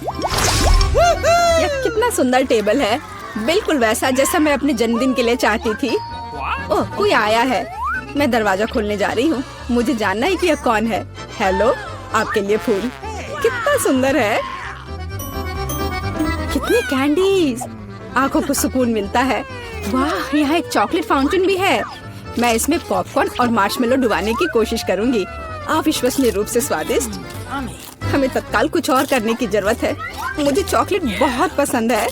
यह कितना सुंदर टेबल है, बिल्कुल वैसा जैसा मैं अपने जन्मदिन के लिए चाहती थी। ओह, कोई आया है। मैं दरवाजा खोलने जा रही हूँ। मुझे जानना है कि यह कौन है। हेलो, आपके लिए फूल। कितना सुंदर है। कितनी कैंडीज, आंखों को सुकून मिलता है। वाह, यहाँ एक चॉकलेट फाउंटेन भी है। मैं इसमें पॉपकॉर्न और मार्शमेलो डुबाने की कोशिश करूंगी। अविश्वसनीय रूप से स्वादिष्ट। हमें तत्काल कुछ और करने की जरूरत है। मुझे चॉकलेट बहुत पसंद है।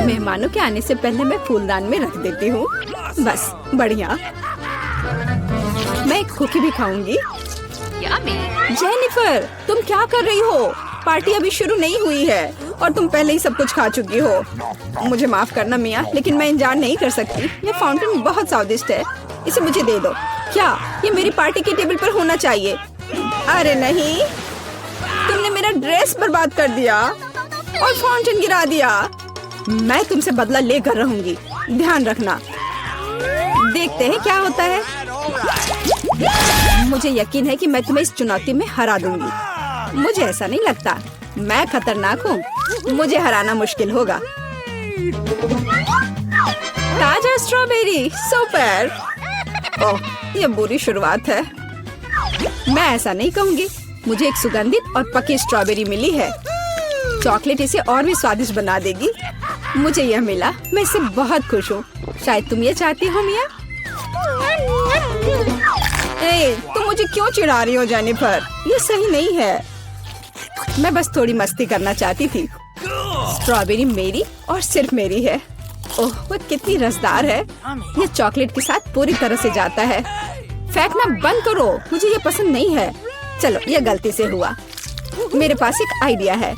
मेहमानों के आने से पहले मैं फूलदान में रख देती हूँ। बस, बढ़िया। मैं एक कुकी भी खाऊंगी। जेनिफर, तुम क्या कर रही हो? पार्टी अभी शुरू नहीं हुई है और तुम पहले ही सब कुछ खा चुकी हो। मुझे माफ करना मिया, लेकिन मैं इंतजार नहीं कर सकती। ये फाउंटेन बहुत स्वादिष्ट है। इसे मुझे दे दो। क्या ये मेरी पार्टी के टेबल पर होना चाहिए? अरे नहीं, तुमने मेरा ड्रेस बर्बाद कर दिया और फाउंटेन गिरा दिया। मैं तुमसे बदला लेकर रहूंगी, ध्यान रखना। देखते हैं क्या होता है। मुझे यकीन है कि मैं तुम्हें इस चुनौती में हरा दूंगी। मुझे ऐसा नहीं लगता। मैं खतरनाक हूँ, मुझे हराना मुश्किल होगा। ताजा स्ट्रॉबेरी, सुपर। ओह, ये बुरी शुरुआत है। मैं ऐसा नहीं कहूँगी। मुझे एक सुगंधित और पकी स्ट्रॉबेरी मिली है। चॉकलेट इसे और भी स्वादिष्ट बना देगी। मुझे यह मिला, मैं इससे बहुत खुश हूँ। शायद तुम ये चाहती हो मिया। तुम मुझे क्यों चिढ़ा रही हो जेनिफर? ये सही नहीं है। मैं बस थोड़ी मस्ती करना चाहती थी। स्ट्रॉबेरी मेरी और सिर्फ मेरी है। ओह, वो कितनी रसदार है। ये चॉकलेट के साथ पूरी तरह से जाता है। फेंकना बंद करो, मुझे ये पसंद नहीं है। चलो, ये गलती से हुआ। मेरे पास एक आइडिया है।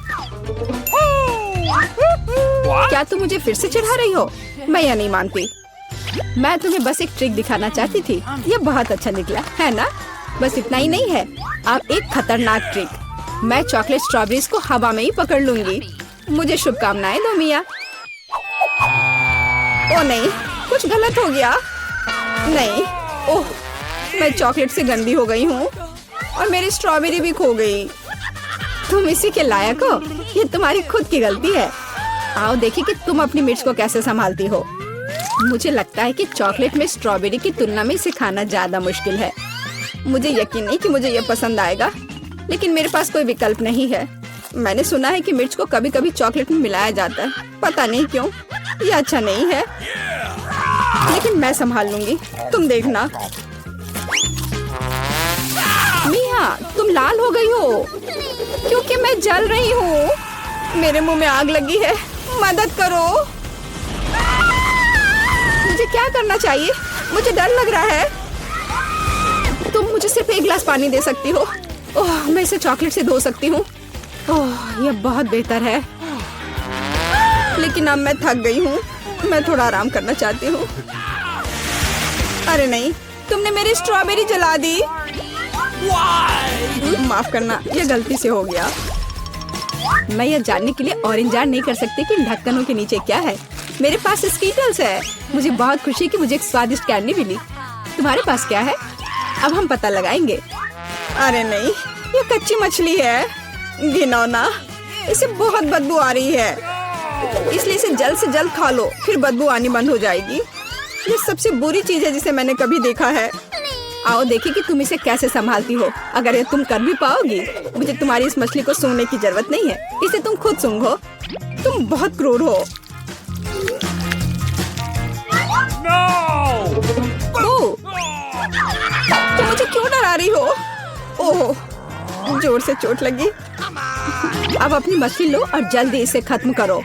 क्या तुम मुझे फिर से चिढ़ा रही हो? मैं यह नहीं मानती। मैं तुम्हें बस एक ट्रिक दिखाना चाहती थी। ये बहुत अच्छा निकला, है ना? बस इतना ही नहीं है, अब एक खतरनाक ट्रिक। मैं चॉकलेट स्ट्रॉबेरीज को हवा में ही पकड़ लूंगी। मुझे शुभकामनाएं दो मिया। ओ नहीं, कुछ गलत हो गया। नहीं, ओह, मैं चॉकलेट से गंदी हो गई हूँ और मेरी स्ट्रॉबेरी भी खो गई। तुम इसी के लायक हो। ये तुम्हारी खुद की गलती है। आओ देखिए कि तुम अपनी मिर्च को कैसे संभालती हो। मुझे लगता है कि चॉकलेट में स्ट्रॉबेरी की तुलना में इसे खाना ज्यादा मुश्किल है। मुझे यकीन नहीं कि मुझे यह पसंद आएगा, लेकिन मेरे पास कोई विकल्प नहीं है। मैंने सुना है कि मिर्च को कभी कभी चॉकलेट में मिलाया जाता है, पता नहीं क्यों। ये अच्छा नहीं है, लेकिन मैं संभाल लूंगी, तुम देखना। मिया, तुम लाल हो गई हो क्योंकि मैं जल रही हूँ। मेरे मुंह में आग लगी है, मदद करो। मुझे क्या करना चाहिए? मुझे डर लग रहा है। तुम मुझे सिर्फ एक गिलास पानी दे सकती हो। ओह, मैं इसे चॉकलेट से धो सकती हूँ। ओह, यह बहुत बेहतर है, लेकिन अब मैं थक गई हूँ। मैं थोड़ा आराम करना चाहती हूँ। अरे नहीं, तुमने मेरी स्ट्रॉबेरी जला दी। माफ करना, यह गलती से हो गया। मैं यह जानने के लिए और इंतजार नहीं कर सकती कि इन ढक्कनों के नीचे क्या है। मेरे पास स्कीटल्स है। मुझे बहुत खुशी कि मुझे एक स्वादिष्ट कैंडी मिली। तुम्हारे पास क्या है? अब हम पता लगाएंगे। अरे नहीं, ये कच्ची मछली है। घिनौना, इसे बहुत बदबू आ रही है, इसलिए इसे जल्द से जल्द खा लो, फिर बदबू आनी बंद हो जाएगी। ये सबसे बुरी चीज है जिसे मैंने कभी देखा है। आओ देखिए कि तुम इसे कैसे संभालती हो। अगर ये तुम कर भी पाओगी, मुझे तुम्हारी इस मछली को सूंघने की जरूरत नहीं है। इसे तुम खुद सूंघो। तुम बहुत क्रूर हो। ओह, तुम मुझे क्यों डरा रही हो? ओह, जोर से चोट लगी। अब अपनी मछली लो और जल्दी इसे खत्म करो।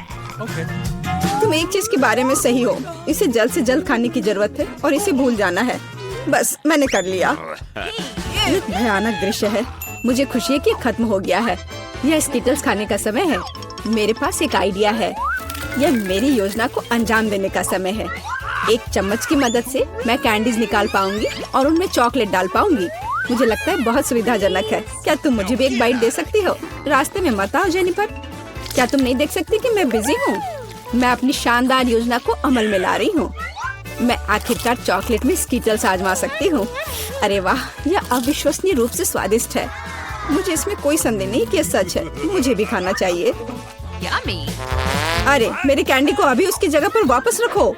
तुम एक चीज के बारे में सही हो, इसे जल्द से जल्द खाने की जरूरत है और इसे भूल जाना है। बस, मैंने कर लिया। ये भयानक दृश्य है। मुझे खुशी है कि खत्म हो गया है। यह स्कीटल्स खाने का समय है। मेरे पास एक आइडिया है। यह मेरी योजना को अंजाम देने का समय है। एक चम्मच की मदद से मैं कैंडीज निकाल पाऊंगी और उनमें चॉकलेट डाल पाऊंगी। मुझे लगता है बहुत सुविधाजनक है। क्या तुम मुझे भी एक बाइट दे सकती हो? रास्ते में मत आओ जेनिफर। क्या तुम नहीं देख सकती कि मैं बिजी हूँ? मैं अपनी शानदार योजना को अमल में ला रही हूँ। मैं आखिरकार चॉकलेट में स्कीटल्स आजमा सकती हूँ। अरे वाह, यह अविश्वसनीय रूप से स्वादिष्ट है। मुझे इसमें कोई संदेह नहीं कि ये सच है। मुझे भी खाना चाहिए। अरे मेरी कैंडी को अभी उसकी जगह पर वापस रखो।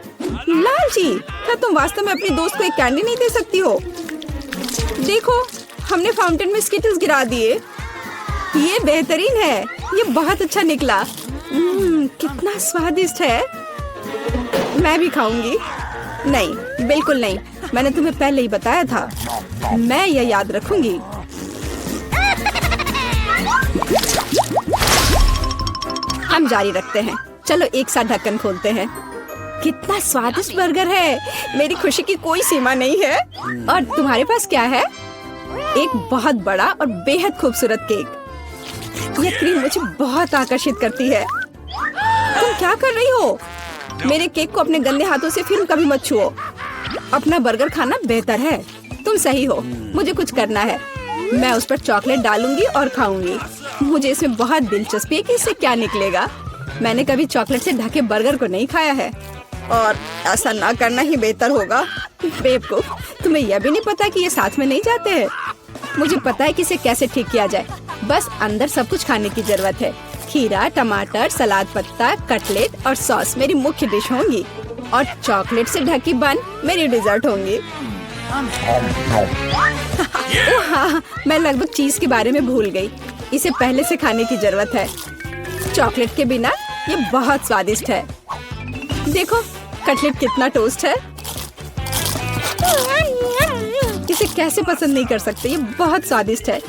लालची, क्या तुम वास्तव में अपनी दोस्त को एक कैंडी नहीं दे सकती हो? देखो, हमने फाउंटेन में स्किटल्स गिरा दिए। ये बेहतरीन है। ये बहुत अच्छा निकला। कितना स्वादिष्ट है। मैं भी खाऊंगी। नहीं, बिल्कुल नहीं। मैंने तुम्हें पहले ही बताया था। मैं ये याद रखूंगी। हम जारी रखते हैं। चलो एक साथ ढक्कन खोलते हैं। कितना स्वादिष्ट बर्गर है। मेरी खुशी की कोई सीमा नहीं है। और तुम्हारे पास क्या है? एक बहुत बड़ा और बेहद खूबसूरत केक। यह क्रीम मुझे बहुत आकर्षित करती है। तुम क्या कर रही हो? मेरे केक को अपने गंदे हाथों से फिर कभी मत छुओ। अपना बर्गर खाना बेहतर है। तुम सही हो। मुझे कुछ करना है। मैं उस पर चॉकलेट डालूंगी और खाऊंगी। मुझे इसमें बहुत दिलचस्पी है कि इससे क्या निकलेगा। मैंने कभी चॉकलेट से ढके बर्गर को नहीं खाया है और ऐसा ना करना ही बेहतर होगा। बेवकूफ, तुम्हें यह भी नहीं पता कि ये साथ में नहीं जाते हैं। मुझे पता है कि इसे कैसे ठीक किया जाए। बस अंदर सब कुछ खाने की जरूरत है। खीरा, टमाटर, सलाद पत्ता, कटलेट और सॉस मेरी मुख्य डिश होंगी और चॉकलेट से ढकी बन मेरी डिजर्ट होंगी। हाँ, मैं लगभग चीज के बारे में भूल गई। इसे पहले से खाने की जरूरत है। चॉकलेट के बिना ये बहुत स्वादिष्ट है। देखो, कटलेट कितना टोस्ट है। इसे कैसे पसंद नहीं कर सकते। ये बहुत स्वादिष्ट है।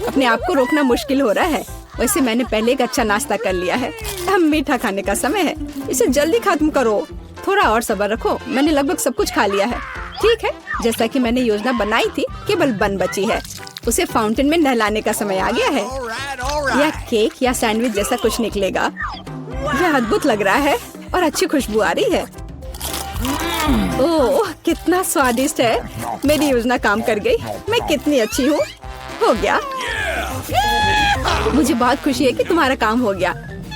अपने आप को रोकना मुश्किल हो रहा है। वैसे मैंने पहले एक अच्छा नाश्ता कर लिया है। अब मीठा खाने का समय है। इसे जल्दी खत्म करो। थोड़ा और सब्र रखो। मैंने लगभग सब कुछ खा लिया है। ठीक है, जैसा कि मैंने योजना बनाई थी, केवल बन बची है। उसे फाउंटेन में नहलाने का समय आ गया है। यह केक या सैंडविच जैसा कुछ निकलेगा। यह अद्भुत लग रहा है और अच्छी खुशबू आ रही है। ओह, कितना स्वादिष्ट है। मेरी योजना काम कर गई। मैं कितनी अच्छी हूँ। हो गया। मुझे बहुत खुशी है कि तुम्हारा काम हो गया।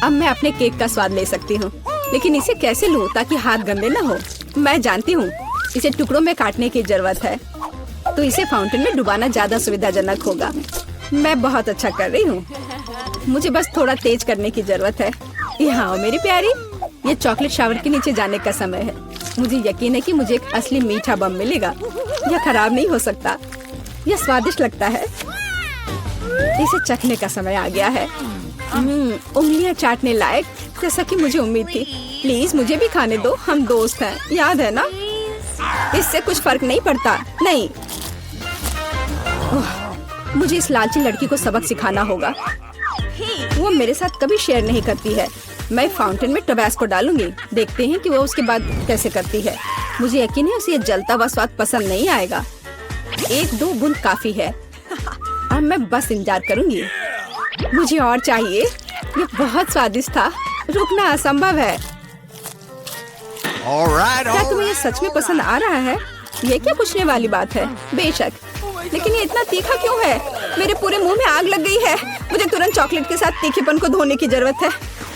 अब मैं अपने केक का स्वाद ले सकती हूँ। लेकिन इसे कैसे लूँ ताकि हाथ गंदे न हो? मैं जानती हूँ, इसे टुकड़ों में काटने की जरूरत है। तो इसे फाउंटेन में डुबाना ज्यादा सुविधाजनक होगा। मैं बहुत अच्छा कर रही हूँ। मुझे बस थोड़ा तेज करने की जरूरत है। यहाँ आओ मेरी प्यारी। ये चॉकलेट शावर के नीचे जाने का समय है। मुझे यकीन है कि मुझे एक असली मीठा बम मिलेगा। यह खराब नहीं हो सकता। यह स्वादिष्ट लगता है। इसे चखने का समय आ गया है। उंगलियां चाटने लायक, जैसा कि मुझे उम्मीद थी। प्लीज मुझे भी खाने दो। हम दोस्त हैं, याद है ना? इससे कुछ फर्क नहीं पड़ता। नहीं, मुझे इस लालची लड़की को सबक सिखाना होगा। वो मेरे साथ कभी शेयर नहीं करती है। मैं फाउंटेन में टबैस्को डालूंगी। देखते हैं कि वो उसके बाद कैसे करती है। मुझे यकीन है उसे ये जलता हुआ स्वाद पसंद नहीं आएगा। 1-2 बूंद काफी है। अब मैं बस इंतजार करूंगी। मुझे और चाहिए। ये बहुत स्वादिष्ट था। रुकना असंभव है। क्या तुम्हें ये सच में पसंद आ रहा है? ये क्या पूछने वाली बात है? बेशक, लेकिन ये इतना तीखा क्यों है? मेरे पूरे मुंह में आग लग गई है। मुझे तुरंत चॉकलेट के साथ तीखेपन को धोने की जरूरत है।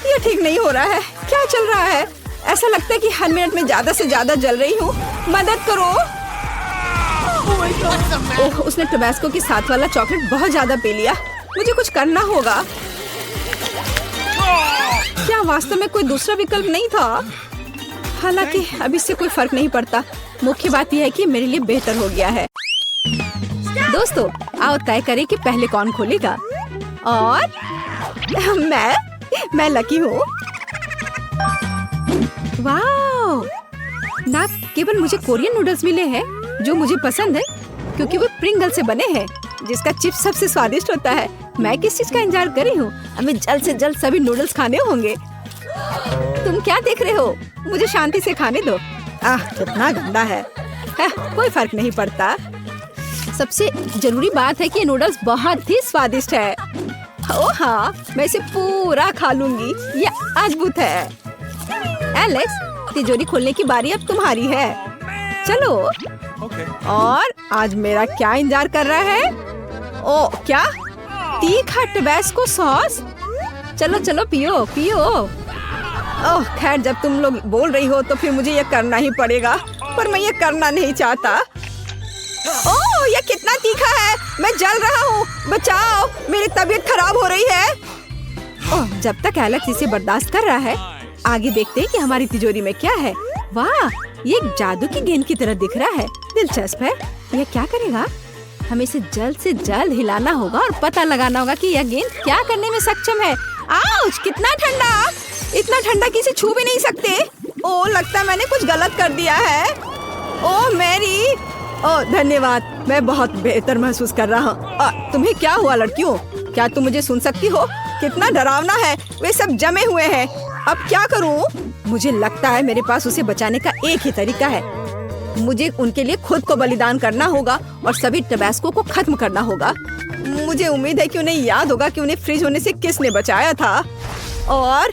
ये ठीक नहीं हो रहा है। क्या चल रहा है? ऐसा लगता है कि हर मिनट में ज्यादा से ज्यादा जल रही हूँ। मदद करो। ओह, उसने टबैस्को के साथ वाला चॉकलेट बहुत ज्यादा पी लिया। मुझे कुछ करना होगा। क्या वास्तव में कोई दूसरा विकल्प नहीं था? हालांकि अब इससे कोई फर्क नहीं पड़ता। मुख्य बात यह है कि मेरे लिए बेहतर हो गया है। दोस्तों, आओ तय करें कि पहले कौन खोलेगा। और मैं लकी हूँ। वाह! ना केवल मुझे कोरियन नूडल्स मिले हैं जो मुझे पसंद है, क्योंकि वो प्रिंगल से बने हैं, जिसका चिप्स सबसे स्वादिष्ट होता है। मैं किस चीज का इंतजार कर रही हूँ? हमें जल्द से जल्द सभी नूडल्स खाने होंगे। तुम क्या देख रहे हो? मुझे शांति से खाने दो। कितना गंदा है। कोई फर्क नहीं पड़ता। सबसे जरूरी बात है कि नूडल्स बहुत ही स्वादिष्ट है। ओह हाँ, मैं इसे पूरा खा लूंगी। ये अद्भुत है। एलेक्स, तिजोरी खोलने की बारी अब तुम्हारी है। चलो। और आज मेरा क्या इंतजार कर रहा है? ओह, क्या तीखा टबैस्को सॉस? चलो चलो, पियो पियो। ओह खैर, जब तुम लोग बोल रही हो तो फिर मुझे ये करना ही पड़ेगा, पर मैं ये करना नहीं चाहता। ओह, ये कितना तीखा है। मैं जल रहा हूँ, बचाओ, मेरी तबीयत खराब हो रही है। ओह, जब तक एलेक्स इसे बर्दाश्त कर रहा है, आगे देखते हैं कि हमारी तिजोरी में क्या है। वाह, ये एक जादू की गेंद की तरह दिख रहा है। दिलचस्प है। यह क्या करेगा? हमें इसे जल्द से जल्द हिलाना होगा और पता लगाना होगा कि यह गेंद क्या करने में सक्षम है। आउच, कितना ठंडा! इतना ठंडा कि इसे छू भी नहीं सकते। ओह, लगता है मैंने कुछ गलत कर दिया है। ओह मैरी, ओह धन्यवाद, मैं बहुत बेहतर महसूस कर रहा हूँ। तुम्हें क्या हुआ लड़कियों? क्या तुम मुझे सुन सकती हो? कितना डरावना है, वे सब जमे हुए हैं। अब क्या करूँ? मुझे लगता है मेरे पास उसे बचाने का एक ही तरीका है। मुझे उनके लिए खुद को बलिदान करना होगा और सभी टबैस्को को खत्म करना होगा। मुझे उम्मीद है कि उन्हें याद होगा कि उन्हें फ्रीज होने से किसने बचाया था। और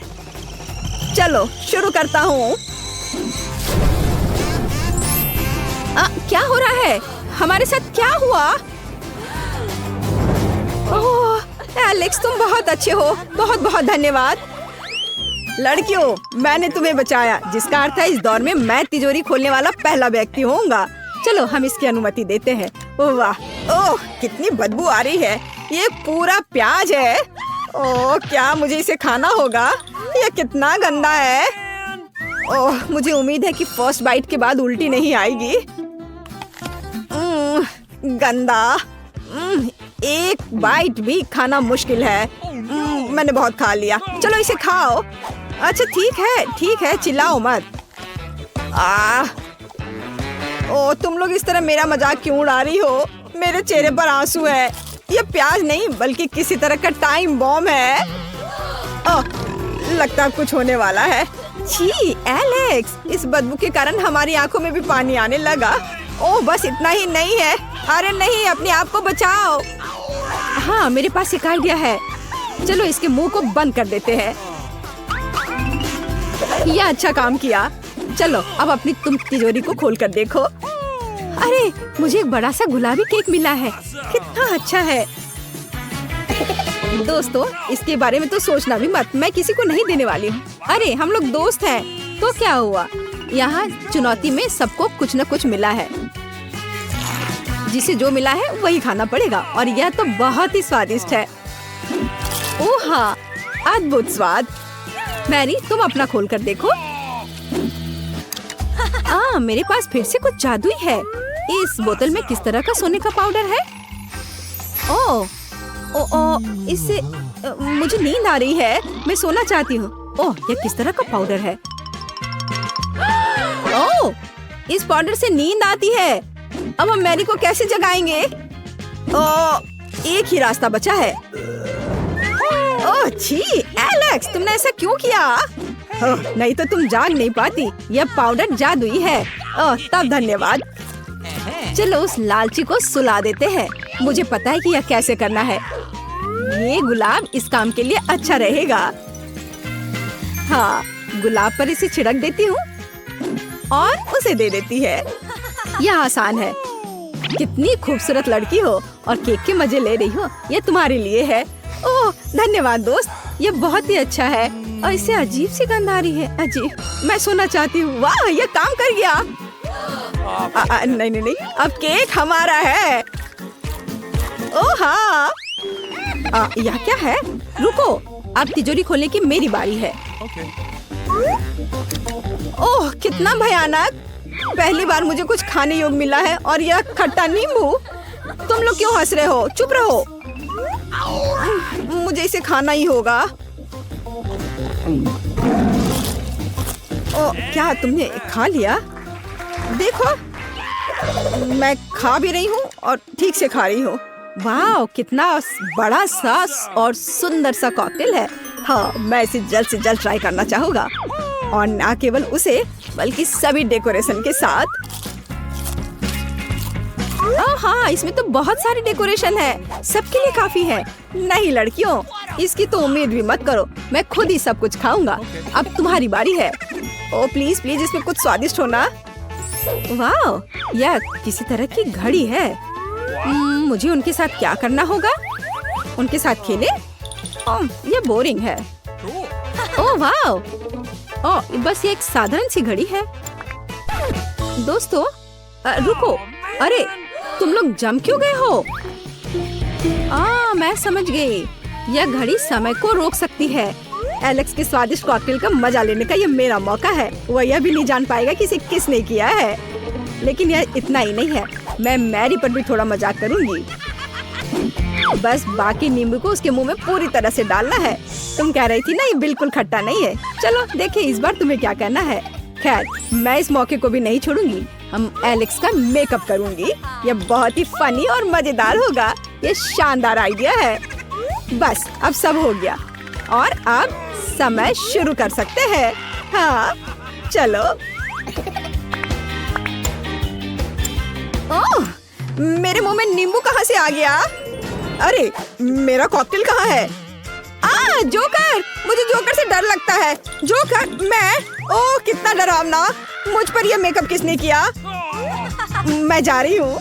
चलो शुरू करता हूँ। क्या हो रहा है? हमारे साथ क्या हुआ? ओह एलेक्स, तुम बहुत अच्छे हो, बहुत बहुत धन्यवाद। लड़कियों, मैंने तुम्हें बचाया, जिसका अर्थ है इस दौर में मैं तिजोरी खोलने वाला पहला व्यक्ति होऊंगा। चलो हम इसकी अनुमति देते हैं। वाह, ओह कितनी बदबू आ रही है, ये पूरा प्याज है। ओह, क्या मुझे इसे खाना होगा? ये कितना गंदा है। ओह, मुझे उम्मीद है कि फर्स्ट बाइट के बाद उल्टी नहीं आएगी। गंदा। एक बाइट भी खाना मुश्किल है। मैंने बहुत खा लिया, चलो इसे खाओ। अच्छा ठीक है, चिल्लाओ मत। ओ, तुम लोग इस तरह मेरा मजाक क्यों उड़ा रही हो? मेरे चेहरे पर आंसू है। ये प्याज नहीं बल्कि किसी तरह का टाइम बॉम्ब है। लगता है कुछ होने वाला है। छी एलेक्स, इस बदबू के कारण हमारी आंखों में भी पानी आने लगा। ओह, बस इतना ही नहीं है। अरे नहीं, अपने आप को बचाओ। हाँ, मेरे पास एक आइडिया है। चलो इसके मुंह को बंद कर देते हैं। यह अच्छा काम किया। चलो अब अपनी तुम तिजोरी को खोल कर देखो। अरे, मुझे एक बड़ा सा गुलाबी केक मिला है, कितना अच्छा है। दोस्तों, इसके बारे में तो सोचना भी मत, मैं किसी को नहीं देने वाली हूँ। अरे हम लोग दोस्त हैं, तो क्या हुआ? यहाँ चुनौती में सबको कुछ न कुछ मिला है। जिसे जो मिला है वही खाना पड़ेगा, और यह तो बहुत ही स्वादिष्ट है। ओह हाँ, अद्भुत स्वाद। मैरी, तुम अपना खोल कर देखो। मेरे पास फिर से कुछ जादुई है। इस बोतल में किस तरह का सोने का पाउडर है? इससे मुझे नींद आ रही है, मैं सोना चाहती हूँ। ओह, यह किस तरह का पाउडर है? ओह, इस पाउडर से नींद आती है। अब हम मैरी को कैसे जगाएंगे? एक ही रास्ता बचा है। ओह छी एलेक्स, तुमने ऐसा क्यों किया? नहीं तो तुम जाग नहीं पाती। यह पाउडर जादुई है। तब धन्यवाद। चलो उस लालची को सुला देते हैं। मुझे पता है कि यह कैसे करना है। ये गुलाब इस काम के लिए अच्छा रहेगा। हाँ, गुलाब पर इसे छिड़क देती हूँ और उसे दे देती है। यह आसान है। कितनी खूबसूरत लड़की हो और केक के मजे ले रही हो। यह तुम्हारे लिए है। ओह धन्यवाद दोस्त, यह बहुत ही अच्छा है। और इससे अजीब सी गंध आ रही है। अजीब, मैं सोना चाहती हूँ। वाह, यह काम कर गया। नहीं, अब केक हमारा है। ओह हाँ, यह क्या है? रुको, अब तिजोरी खोलने की मेरी बारी है। ओह कितना भयानक। पहली बार मुझे कुछ खाने योग्य मिला है और यह खट्टा नींबू। तुम लोग क्यों हंस रहे हो? चुप रहो। मुझे इसे खाना ही होगा। ओह, क्या तुमने खा लिया? देखो, मैं खा भी रही हूँ और ठीक से खा रही हूँ। वाह, कितना बड़ा सा और सुंदर सा कॉकटेल है। हाँ, मैं इसे जल्द से जल्द ट्राई करना चाहूँगा, और न केवल उसे बल्कि सभी डेकोरेशन के साथ। हाँ, इसमें तो बहुत सारी डेकोरेशन है, सबके लिए काफी है। नहीं लड़कियों, इसकी तो उम्मीद भी मत करो, मैं खुद ही सब कुछ खाऊंगा। अब तुम्हारी बारी है। ओ प्लीज प्लीज, इसमें कुछ स्वादिष्ट होना। वाह, यह किसी तरह की घड़ी है। मुझे उनके साथ क्या करना होगा? उनके साथ खेले? यह बोरिंग है। ओह वाह, बस ये एक साधारण सी घड़ी है। दोस्तों रुको, अरे तुम लोग जम क्यों गए हो? मैं समझ गई। यह घड़ी समय को रोक सकती है। एलेक्स के स्वादिष्ट कॉकटेल का मजा लेने का ये मेरा मौका है। वह यह भी नहीं जान पाएगा कि इसे किसने किया है। लेकिन यह इतना ही नहीं है, मैं मैरी पर भी थोड़ा मजाक करूंगी। बस बाकी नींबू को उसके मुंह में पूरी तरह से डालना है। तुम कह रही थी ना ये बिल्कुल खट्टा नहीं है। चलो देखिए इस बार तुम्हें क्या करना है। खैर मैं इस मौके को भी नहीं छोड़ूंगी। हम एलेक्स का मेकअप करूंगी। यह बहुत ही फनी और मजेदार होगा। ये शानदार आइडिया है। बस अब सब हो गया और अब समय शुरू कर सकते हैं। हाँ चलो। ओह, मेरे मुंह में नींबू कहाँ से आ गया? अरे मेरा कॉकटेल कहाँ है? जोकर, मुझे जोकर से डर लगता है। जोकर, मैं? ओह कितना डरावना। मुझ पर यह मेकअप किसने किया? मैं जा रही हूँ।